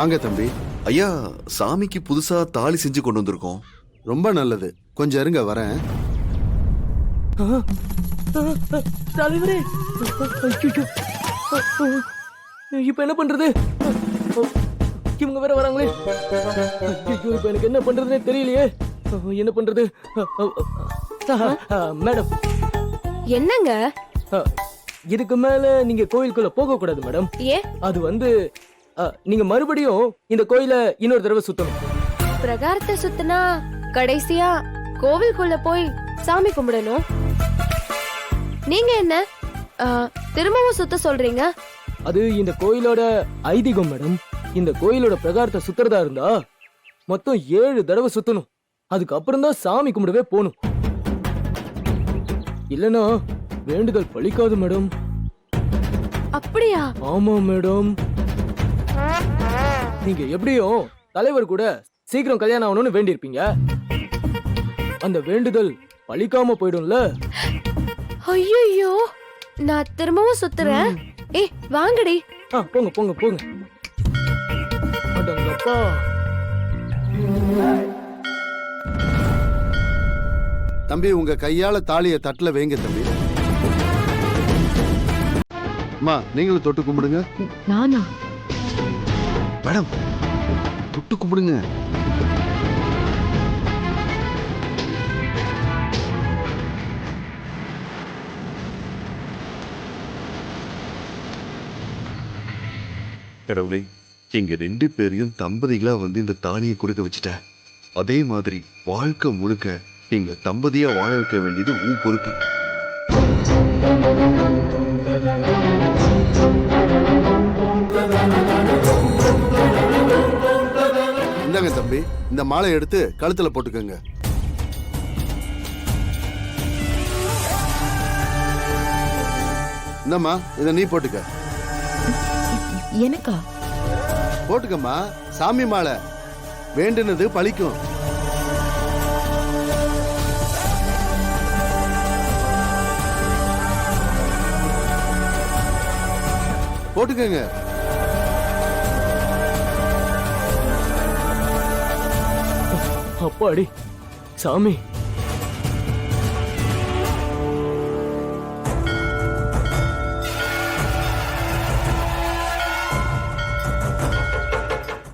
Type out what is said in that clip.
வாங்க தம்பி. ஐயா, சாமிக்கு புதுசா தாலி செஞ்சு கொண்டு வந்திருக்கோம். ரொம்ப நல்லது. கொஞ்சம் இருங்க, வரேன். தலைவரே, இப்ப என்ன பண்றது? இவங்க வேற வராங்களே. இப்ப எனக்கு என்ன பண்றதுன்னே தெரியலையே. என்ன பண்றது? மேடம், என்னங்க? இதுக்கு மேல நீங்க கோயிலுக்குள்ள போக கூடாது மேடம். ஏன்? அது வந்து நீங்க மறுபடியும் இந்த கோயில இன்னொரு தடவை சுத்தணும். பிரகாரத்தை சுத்தினா கடைசியா கோவிலுக்குள்ள போய் சாமி கும்பிடணும். நீங்க என்ன திரும்பவும் சுத்த சொல்றீங்க? அது இந்த கோயிலோட ஐதீகம் மேடம். இந்த கோயிலோட பிரகாரத்தை சுத்துறதா இருந்தா மொத்தம் 7 தடவை சுத்தணும். அதுக்கப்புறம் தான் சாமி கும்பிடவே போகணும். இல்லனா வேண்டுதல் பலிக்காது மேடம். அப்படியா? ஆமா மேடம். நீங்க எப்படியும் தலைவர் கூட சீக்கிரம் கல்யாணம் ஆகணும்னு வேண்டி இருப்பீங்க. அந்த வேண்டுதல் பலிக்காம போயிடும்ல. ஐயோ, நான் திரும்பவும் சுத்துறேன். ஏய் வாங்கடி. போங்க போங்க போங்க. அடங்கப்பா. தம்பி, உங்க கையால தாலிய தட்டுல வைங்க தம்பி. அம்மா, நீங்களும் தொட்டு கும்பிடுங்க. நானா? மேடம், தொட்டு கும்பிடுங்க. கடவுளே, எங்க 2 பேரையும் தம்பதிகளா வந்து இந்த தாலியை கொடுக்க வச்சுட்ட. அதே மாதிரி வாழ்க்கை முழுக்க எங்க தம்பதியா வாழ வைக்க வேண்டியது உன் பொறுப்பு. இந்தாங்க தம்பி, இந்த மாலை எடுத்து கழுத்துல போட்டுக்கோங்க. இந்தம்மா, இத நீ போட்டுக்க. எனக்கா? போட்டுக்கம்மா, சாமி மாலை. வேண்டுனது பலிக்கும். போட்டுக்கங்க. அப்பாடி சாமி,